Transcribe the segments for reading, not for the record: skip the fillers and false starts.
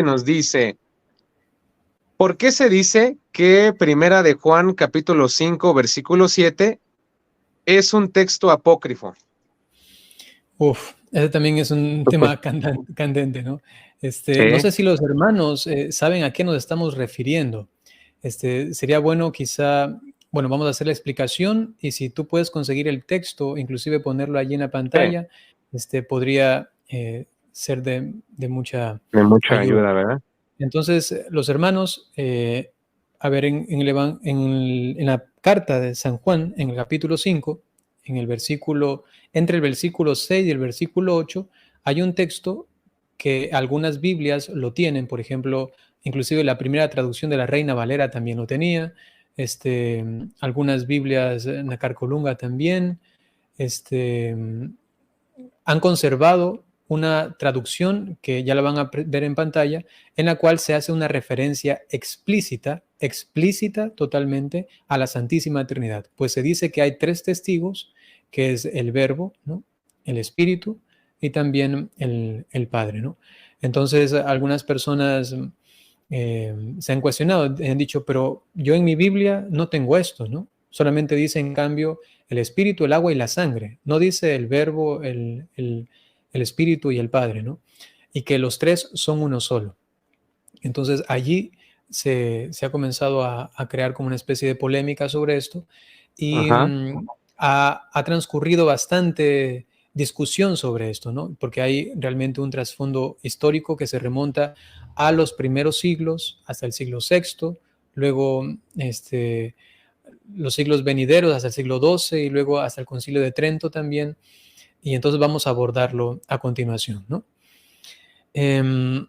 nos dice, ¿por qué se dice que Primera de Juan capítulo 5 versículo 7 es un texto apócrifo? Ese también es un tema candente, ¿no? No Sí. sé si los hermanos saben a qué nos estamos refiriendo. Sería bueno quizá, bueno, vamos a hacer la explicación y si tú puedes conseguir el texto, inclusive ponerlo allí en la Sí, pantalla, podría ser de mucha de mucha ayuda. ayuda, ¿verdad? Entonces, los hermanos, a ver, en la carta de San Juan, en el capítulo 5, en el versículo, entre el versículo 6 y el versículo 8, hay un texto que algunas Biblias lo tienen, por ejemplo, inclusive la primera traducción de la Reina Valera también lo tenía, algunas Biblias, Nacarcolunga también, han conservado una traducción que ya la van a ver en pantalla, en la cual se hace una referencia explícita totalmente a la Santísima Trinidad. Pues se dice que hay tres testigos, que es el Verbo, ¿no? El Espíritu y también el Padre, ¿no? Entonces, algunas personas se han cuestionado, han dicho, pero yo en mi Biblia no tengo esto, ¿no? Solamente dice, en cambio, el Espíritu, el agua y la sangre. No dice el Verbo, el Espíritu y el Padre, ¿no? Y que los tres son uno solo. Entonces, allí se ha comenzado a crear como una especie de polémica sobre esto y Ajá. ha transcurrido bastante discusión sobre esto, ¿no? Porque hay realmente un trasfondo histórico que se remonta a los primeros siglos, hasta el siglo VI, luego los siglos venideros hasta el siglo XII y luego hasta el Concilio de Trento también. Y entonces vamos a abordarlo a continuación, ¿no? ¿Qué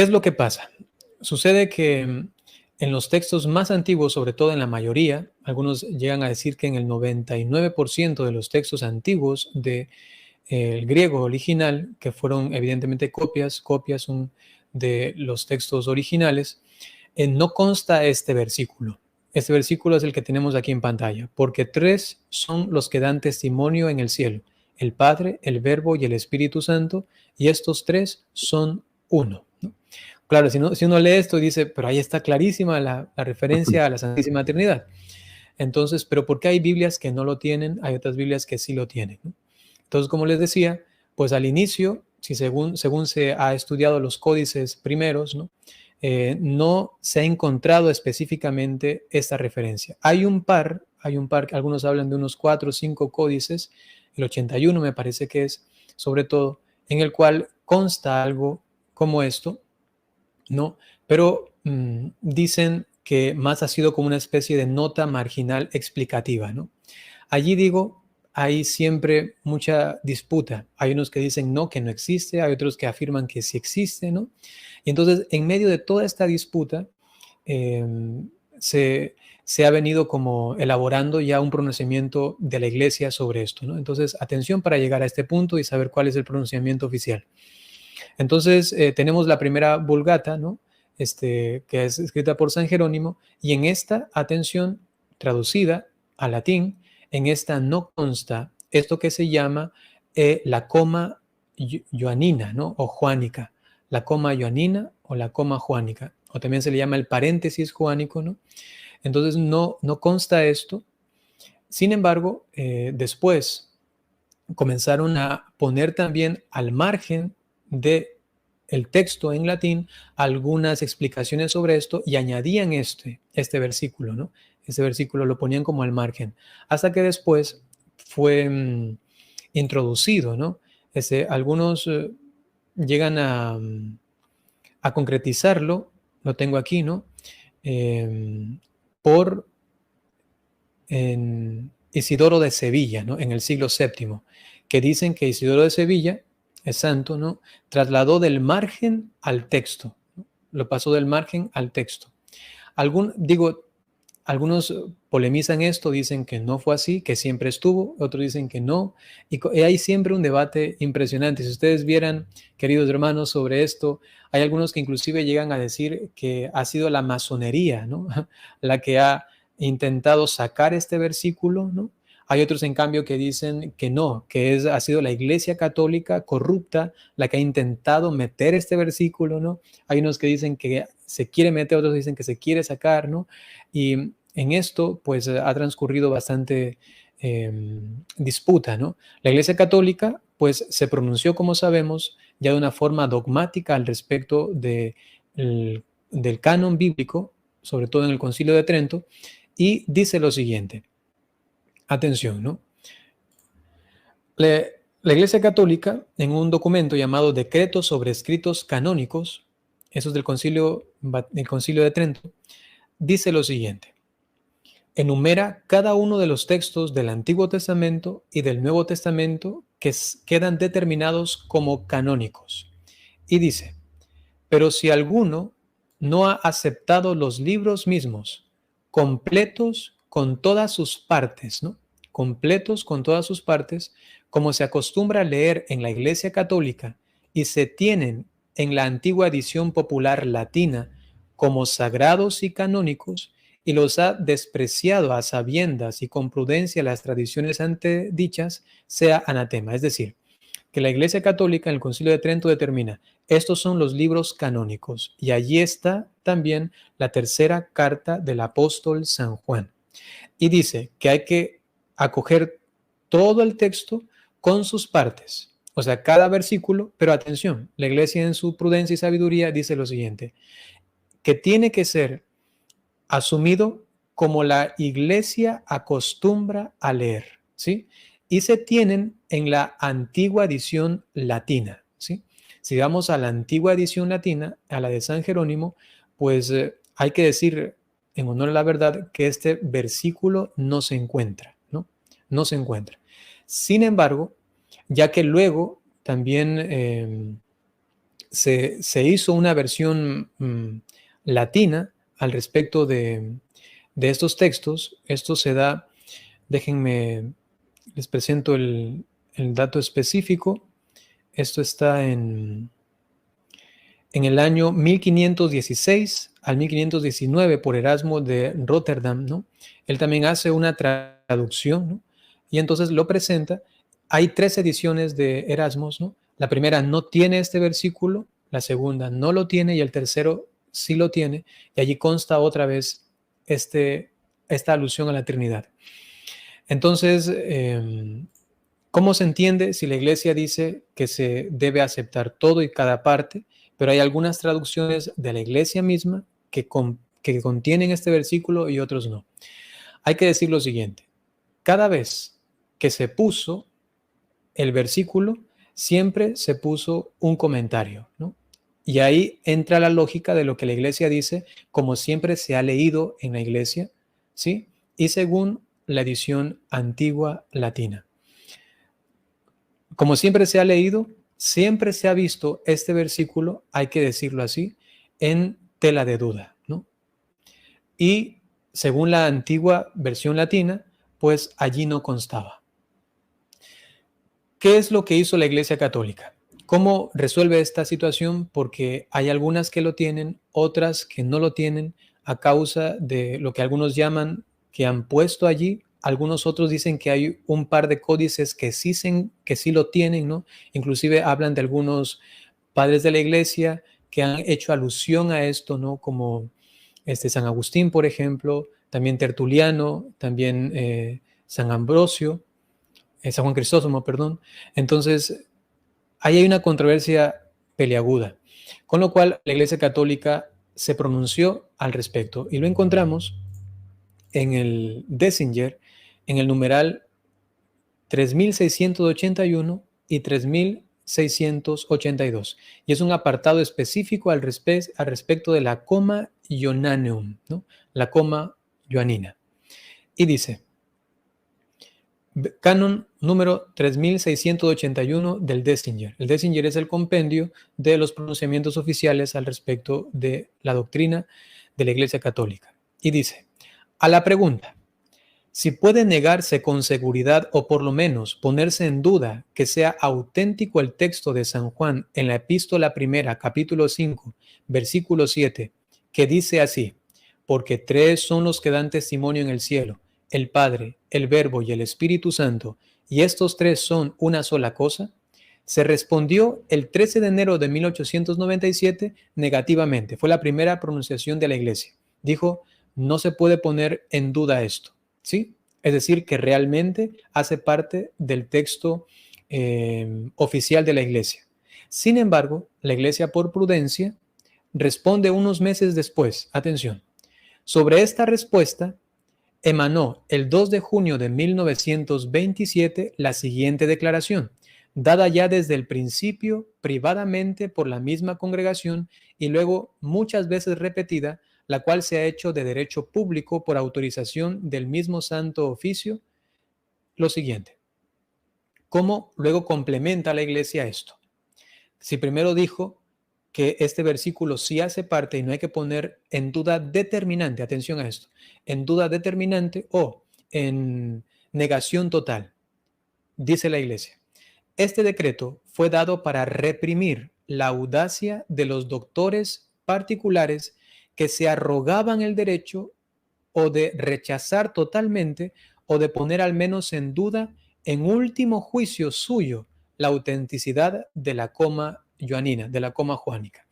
es lo que pasa? Sucede que en los textos más antiguos, sobre todo en la mayoría, algunos llegan a decir que en el 99% de los textos antiguos del griego original, que fueron evidentemente copias son de los textos originales, no consta este versículo. Este versículo es el que tenemos aquí en pantalla, porque tres son los que dan testimonio en el cielo, el Padre, el Verbo y el Espíritu Santo, y estos tres son uno, ¿no? Claro, si uno lee esto dice, pero ahí está clarísima la referencia a la Santísima Trinidad. Entonces, pero ¿por qué hay Biblias que no lo tienen? Hay otras Biblias que sí lo tienen, ¿no? Entonces, como les decía, pues al inicio, si según se ha estudiado los códices primeros, ¿no? No se ha encontrado específicamente esta referencia. Hay un par, algunos hablan de unos 4 o 5 códices, el 81 me parece que es, sobre todo, en el cual consta algo como esto, ¿no? Pero dicen que más ha sido como una especie de nota marginal explicativa, ¿no? Allí digo, hay siempre mucha disputa. Hay unos que dicen no, que no existe, hay otros que afirman que sí existe, ¿no? Y entonces, en medio de toda esta disputa, eh, se ha venido como elaborando ya un pronunciamiento de la Iglesia sobre esto, ¿no? Entonces, atención para llegar a este punto y saber cuál es el pronunciamiento oficial. Entonces, tenemos la primera Vulgata, ¿no? Que es escrita por San Jerónimo, y en esta, atención, traducida al latín, en esta no consta esto que se llama la coma joanina, ¿no? O juánica, la coma joanina o la coma juánica, o también se le llama el paréntesis juánico, ¿no? Entonces, no consta esto. Sin embargo, después comenzaron a poner también al margen de el texto en latín algunas explicaciones sobre esto y añadían este versículo, ¿no? Este versículo lo ponían como al margen, hasta que después fue introducido, ¿no? Algunos llegan a concretizarlo, lo tengo aquí, ¿no? Por en Isidoro de Sevilla, ¿no? En el siglo VII, que dicen que Isidoro de Sevilla es santo, ¿no? Trasladó del margen al texto, ¿no? Lo pasó del margen al texto. Algunos polemizan esto, dicen que no fue así, que siempre estuvo, otros dicen que no, y hay siempre un debate impresionante. Si ustedes vieran, queridos hermanos, sobre esto, hay algunos que inclusive llegan a decir que ha sido la masonería, ¿no? La que ha intentado sacar este versículo, ¿no? Hay otros, en cambio, que dicen que no, ha sido la Iglesia Católica corrupta la que ha intentado meter este versículo, ¿no? Hay unos que dicen que se quiere meter, otros dicen que se quiere sacar, ¿no? Y en esto, pues, ha transcurrido bastante disputa, ¿no? La Iglesia Católica, pues, se pronunció, como sabemos, ya de una forma dogmática al respecto del canon bíblico, sobre todo en el Concilio de Trento, y dice lo siguiente. Atención, ¿no? La Iglesia Católica, en un documento llamado Decretos sobre Escritos Canónicos, eso es del Concilio de Trento, dice lo siguiente. Enumera cada uno de los textos del Antiguo Testamento y del Nuevo Testamento que quedan determinados como canónicos. Y dice, pero si alguno no ha aceptado los libros mismos, completos con todas sus partes, ¿no? Completos con todas sus partes, como se acostumbra a leer en la Iglesia Católica y se tienen en la antigua edición popular latina como sagrados y canónicos, y los ha despreciado a sabiendas y con prudencia las tradiciones antedichas, sea anatema. Es decir, que la Iglesia Católica en el Concilio de Trento determina, estos son los libros canónicos, y allí está también la tercera carta del apóstol San Juan. Y dice que hay que acoger todo el texto con sus partes, o sea, cada versículo, pero atención, la Iglesia en su prudencia y sabiduría dice lo siguiente, que tiene que ser asumido como la Iglesia acostumbra a leer, ¿sí? Y se tienen en la antigua edición latina, ¿sí? Si vamos a la antigua edición latina, a la de San Jerónimo, pues hay que decir, en honor a la verdad, que este versículo no se encuentra, ¿no? No se encuentra. Sin embargo, ya que luego también se hizo una versión latina al respecto de estos textos, esto se da, déjenme, les presento el dato específico. Esto está en el año 1516 al 1519 por Erasmo de Rotterdam, ¿no? Él también hace una traducción, ¿no? Y entonces lo presenta. Hay 3 ediciones de Erasmus, ¿no? La primera no tiene este versículo, la segunda no lo tiene y el tercero sí lo tiene. Y allí consta otra vez esta alusión a la Trinidad. Entonces, ¿cómo se entiende si la Iglesia dice que se debe aceptar todo y cada parte? Pero hay algunas traducciones de la Iglesia misma que contienen este versículo y otros no. Hay que decir lo siguiente. Cada vez que se puso el versículo, siempre se puso un comentario, ¿no? Y ahí entra la lógica de lo que la Iglesia dice, como siempre se ha leído en la Iglesia, ¿sí? Y según la edición antigua latina. Como siempre se ha leído, siempre se ha visto este versículo, hay que decirlo así, en tela de duda, ¿no? Y según la antigua versión latina, pues allí no constaba. ¿Qué es lo que hizo la Iglesia Católica? ¿Cómo resuelve esta situación? Porque hay algunas que lo tienen, otras que no lo tienen a causa de lo que algunos llaman que han puesto allí. Algunos otros dicen que hay un par de códices que sí lo tienen, ¿no? Inclusive hablan de algunos padres de la Iglesia que han hecho alusión a esto, ¿no? Como San Agustín, por ejemplo, también Tertuliano, también San Ambrosio, San Juan Crisóstomo, perdón. Entonces, ahí hay una controversia peliaguda, con lo cual la Iglesia Católica se pronunció al respecto y lo encontramos en el Désinger, en el numeral 3681 y 3682, y es un apartado específico al respecto de la coma ionaneum, ¿no? La coma ioanina. Y dice, canon número 3681 del Désinger. El Désinger es el compendio de los pronunciamientos oficiales al respecto de la doctrina de la Iglesia Católica. Y dice, a la pregunta, si puede negarse con seguridad o por lo menos ponerse en duda que sea auténtico el texto de San Juan en la epístola primera, capítulo 5, versículo 7, que dice así, porque 3 son los que dan testimonio en el cielo, el Padre, el Verbo y el Espíritu Santo, y estos tres son una sola cosa, se respondió el 13 de enero de 1897 negativamente. Fue la primera pronunciación de la Iglesia. Dijo, no se puede poner en duda esto, ¿sí? Es decir, que realmente hace parte del texto oficial de la Iglesia. Sin embargo, la Iglesia, por prudencia, responde unos meses después. Atención. Sobre esta respuesta, emanó el 2 de junio de 1927 la siguiente declaración, dada ya desde el principio privadamente por la misma congregación y luego muchas veces repetida, la cual se ha hecho de derecho público por autorización del mismo Santo Oficio, lo siguiente. ¿Cómo luego complementa la Iglesia esto? Si primero dijo que este versículo sí hace parte y no hay que poner en duda determinante, atención a esto, en duda determinante o en negación total, dice la Iglesia. Este decreto fue dado para reprimir la audacia de los doctores particulares que se arrogaban el derecho o de rechazar totalmente o de poner al menos en duda en último juicio suyo la autenticidad de la coma joanina, de la coma joánica.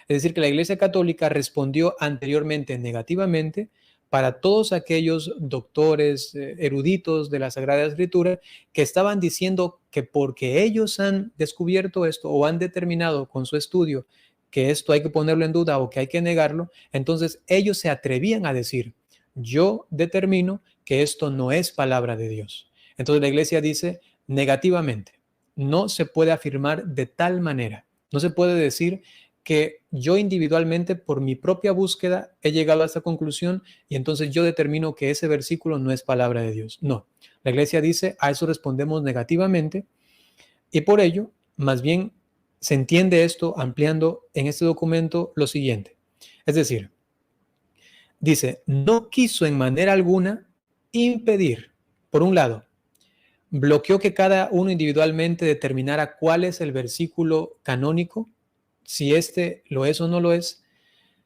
Es decir, que la Iglesia Católica respondió anteriormente negativamente para todos aquellos doctores eruditos de la Sagrada Escritura que estaban diciendo que porque ellos han descubierto esto o han determinado con su estudio que esto hay que ponerlo en duda o que hay que negarlo, entonces ellos se atrevían a decir, yo determino que esto no es palabra de Dios. Entonces la Iglesia dice negativamente, no se puede afirmar de tal manera, no se puede decir que yo individualmente por mi propia búsqueda he llegado a esta conclusión y entonces yo determino que ese versículo no es palabra de Dios. No, la Iglesia dice a eso respondemos negativamente y por ello, más bien se entiende esto ampliando en este documento lo siguiente. Es decir, dice, no quiso en manera alguna impedir, por un lado, bloqueó que cada uno individualmente determinara cuál es el versículo canónico, si este lo es o no lo es,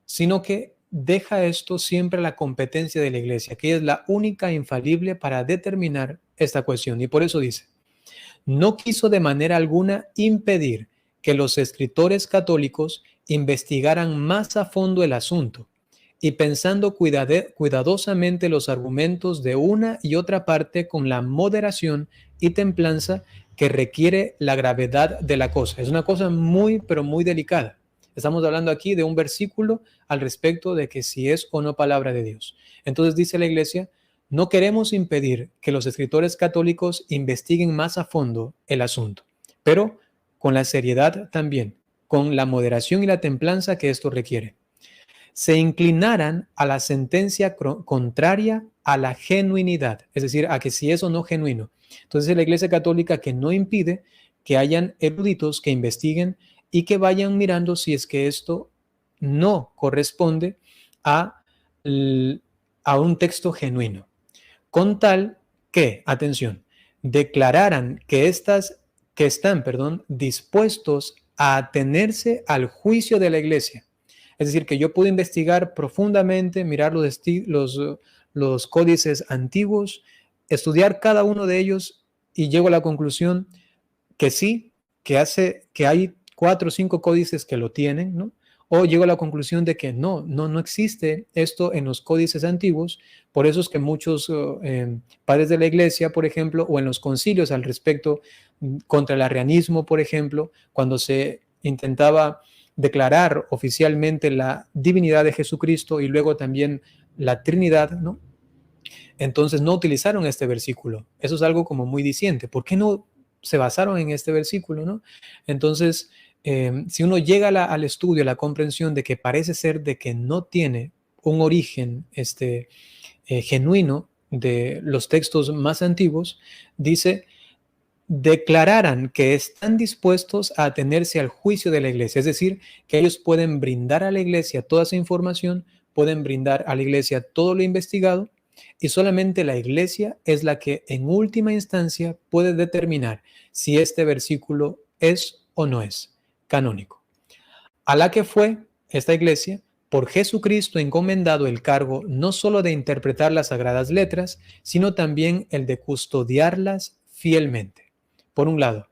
sino que deja esto siempre a la competencia de la Iglesia, que es la única infalible para determinar esta cuestión. Y por eso dice, no quiso de manera alguna impedir que los escritores católicos investigaran más a fondo el asunto y pensando cuidadosamente los argumentos de una y otra parte con la moderación y templanza que requiere la gravedad de la cosa. Es una cosa muy, pero muy delicada. Estamos hablando aquí de un versículo al respecto de que si es o no palabra de Dios. Entonces dice la Iglesia, no queremos impedir que los escritores católicos investiguen más a fondo el asunto, pero con la seriedad también, con la moderación y la templanza que esto requiere. Se inclinaran a la sentencia contraria a la genuinidad, es decir, a que si es o no genuino. Entonces la Iglesia Católica que no impide que hayan eruditos que investiguen y que vayan mirando si es que esto no corresponde a un texto genuino, con tal que, atención, declararan que están dispuestos a atenerse al juicio de la Iglesia. Es decir, que yo puedo investigar profundamente, mirar los códices antiguos, estudiar cada uno de ellos y llego a la conclusión que sí, que hay 4 o 5 códices que lo tienen, ¿no? O llego a la conclusión de que no existe esto en los códices antiguos. Por eso es que muchos padres de la Iglesia, por ejemplo, o en los concilios al respecto, contra el arrianismo, por ejemplo, cuando se intentaba declarar oficialmente la divinidad de Jesucristo y luego también la Trinidad, ¿no? Entonces no utilizaron este versículo. Eso es algo como muy diciente. ¿Por qué no se basaron en este versículo, ¿no? Entonces, si uno llega al estudio, a la comprensión de que parece ser de que no tiene un origen genuino de los textos más antiguos, dice, declararan que están dispuestos a atenerse al juicio de la Iglesia, es decir, que ellos pueden brindar a la Iglesia toda esa información, pueden brindar a la Iglesia todo lo investigado, y solamente la Iglesia es la que en última instancia puede determinar si este versículo es o no es canónico. A la que fue esta Iglesia por Jesucristo encomendado el cargo no solo de interpretar las sagradas letras, sino también el de custodiarlas fielmente. Por un lado,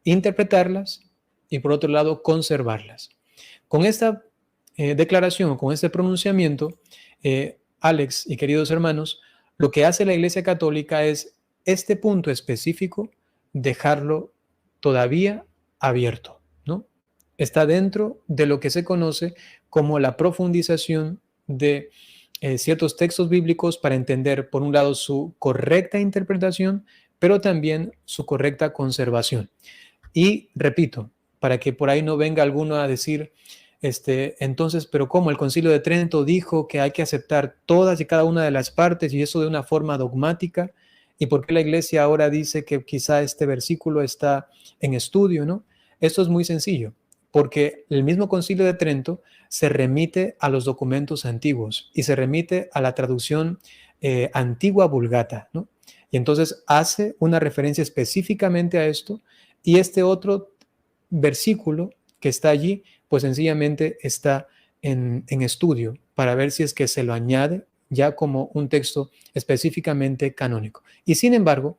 interpretarlas y por otro lado, conservarlas. Con esta declaración, con este pronunciamiento, Alex y queridos hermanos, lo que hace la Iglesia Católica es este punto específico dejarlo todavía abierto, ¿no? Está dentro de lo que se conoce como la profundización de ciertos textos bíblicos para entender, por un lado, su correcta interpretación, pero también su correcta conservación. Y repito, para que por ahí no venga alguno a decir, entonces, pero ¿cómo? El Concilio de Trento dijo que hay que aceptar todas y cada una de las partes y eso de una forma dogmática. ¿Y por qué la Iglesia ahora dice que quizá este versículo está en estudio, no? Esto es muy sencillo, porque el mismo Concilio de Trento se remite a los documentos antiguos y se remite a la traducción antigua Vulgata, ¿no? Y entonces hace una referencia específicamente a esto y este otro versículo que está allí, pues sencillamente está en estudio para ver si es que se lo añade ya como un texto específicamente canónico. Y sin embargo,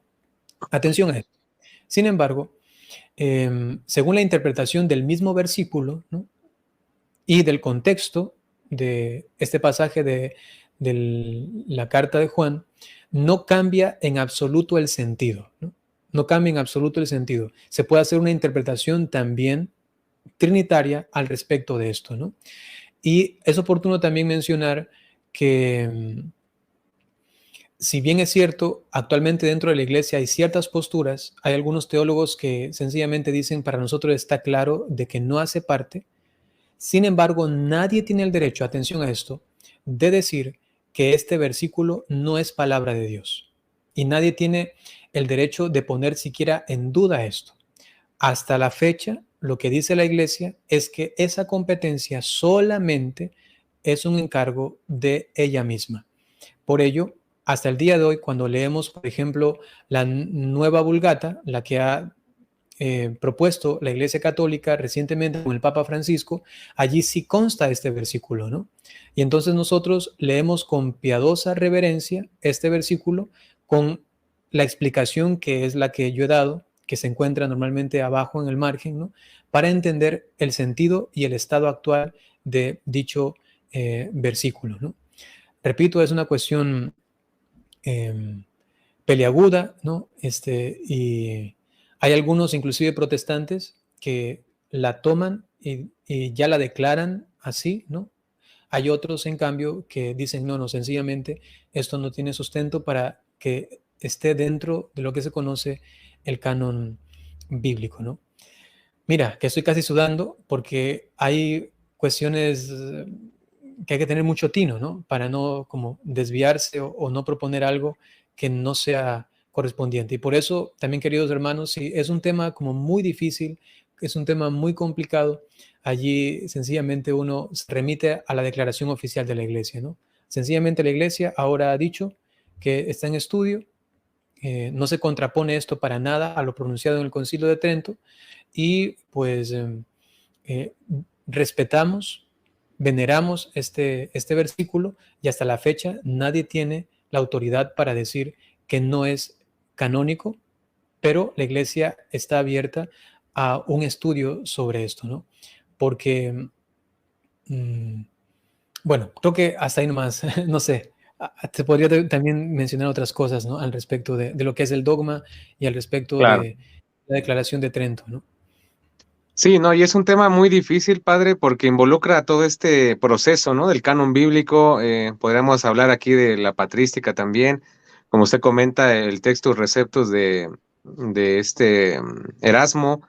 atención a esto, sin embargo, según la interpretación del mismo versículo, ¿no? Y del contexto de este pasaje de la carta de Juan, no cambia en absoluto el sentido, ¿no? No cambia en absoluto el sentido. Se puede hacer una interpretación también trinitaria al respecto de esto, ¿no? Y es oportuno también mencionar que, si bien es cierto, actualmente dentro de la iglesia hay ciertas posturas, hay algunos teólogos que sencillamente dicen, para nosotros está claro de que no hace parte. Sin embargo, nadie tiene el derecho, atención a esto, de decir que este versículo no es palabra de Dios. Y nadie tiene el derecho de poner siquiera en duda esto. Hasta la fecha, lo que dice la Iglesia es que esa competencia solamente es un encargo de ella misma. Por ello, hasta el día de hoy, cuando leemos, por ejemplo, la nueva Vulgata, la que ha propuesto la Iglesia Católica recientemente con el Papa Francisco, allí sí consta este versículo, ¿no? Y entonces nosotros leemos con piadosa reverencia este versículo con la explicación que es la que yo he dado, que se encuentra normalmente abajo en el margen, ¿no? Para entender el sentido y el estado actual de dicho versículo, ¿no? Repito, es una cuestión peliaguda, ¿no? Y hay algunos, inclusive protestantes, que la toman y ya la declaran así, ¿no? Hay otros, en cambio, que dicen, no, sencillamente esto no tiene sustento para que esté dentro de lo que se conoce el canon bíblico, ¿no? Mira, que estoy casi sudando porque hay cuestiones que hay que tener mucho tino, ¿no? Para no como desviarse o no proponer algo que no sea correspondiente. Y por eso también, queridos hermanos, si es un tema como muy difícil, es un tema muy complicado, allí sencillamente uno se remite a la declaración oficial de la Iglesia, ¿no? Sencillamente la Iglesia ahora ha dicho que está en estudio, no se contrapone esto para nada a lo pronunciado en el Concilio de Trento y pues respetamos, veneramos este versículo y hasta la fecha nadie tiene la autoridad para decir que no es canónico, pero la Iglesia está abierta a un estudio sobre esto, ¿no? Porque, bueno, creo que hasta ahí nomás, no sé. Se podría también mencionar otras cosas, ¿no? Al respecto de lo que es el dogma y al respecto Claro. de la declaración de Trento, ¿no? Sí, no, y es un tema muy difícil, padre, porque involucra todo este proceso, ¿no? Del canon bíblico. Podríamos hablar aquí de la patrística también, como usted comenta, el Textus Receptus de Erasmo,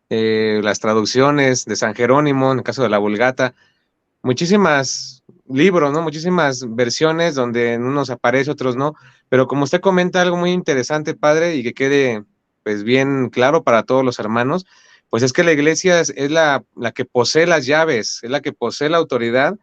las traducciones de San Jerónimo, en el caso de la Vulgata, muchísimas libros, ¿no? Muchísimas versiones donde en unos aparece, otros no, pero como usted comenta algo muy interesante, padre, y que quede pues bien claro para todos los hermanos, pues es que la iglesia es la que posee las llaves, es la que posee la autoridad.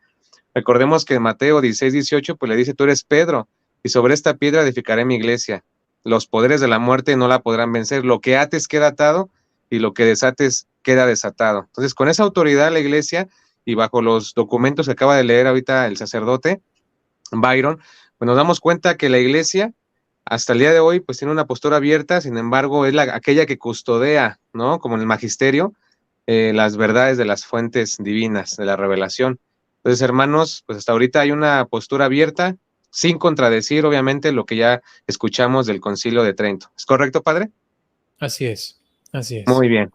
Recordemos que en Mateo 16:18 pues le dice, tú eres Pedro, y sobre esta piedra edificaré mi iglesia. Los poderes de la muerte no la podrán vencer. Lo que ates queda atado y lo que desates queda desatado. Entonces, con esa autoridad la iglesia y bajo los documentos que acaba de leer ahorita el sacerdote Byron, pues nos damos cuenta que la iglesia hasta el día de hoy pues tiene una postura abierta, sin embargo es aquella que custodia, ¿no? Como en el magisterio, las verdades de las fuentes divinas, de la revelación. Entonces, hermanos, pues hasta ahorita hay una postura abierta, sin contradecir, obviamente, lo que ya escuchamos del Concilio de Trento. ¿Es correcto, padre? Así es, así es. Muy bien.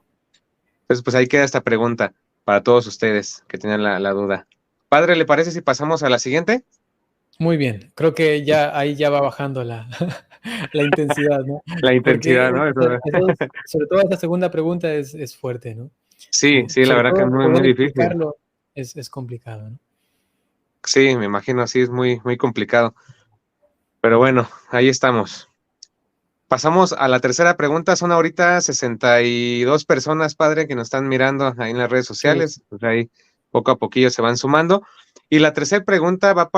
Entonces, pues ahí queda esta pregunta para todos ustedes que tenían la duda. Padre, ¿le parece si pasamos a la siguiente? Muy bien, creo que ya ahí ya va bajando la, la intensidad, ¿no? La intensidad, Porque ¿no? sobre todo esta segunda pregunta es fuerte, ¿no? Sí, sí, la Sobre verdad que es todo muy, muy poder difícil. explicarlo es complicado, ¿no? Sí, me imagino, sí, es muy, muy complicado. Pero bueno, ahí estamos. Pasamos a la tercera pregunta. Son ahorita 62 personas, padre, que nos están mirando ahí en las redes Qué gusto. sociales. Pues ahí poco a poquillo se van sumando. Y la tercera pregunta va a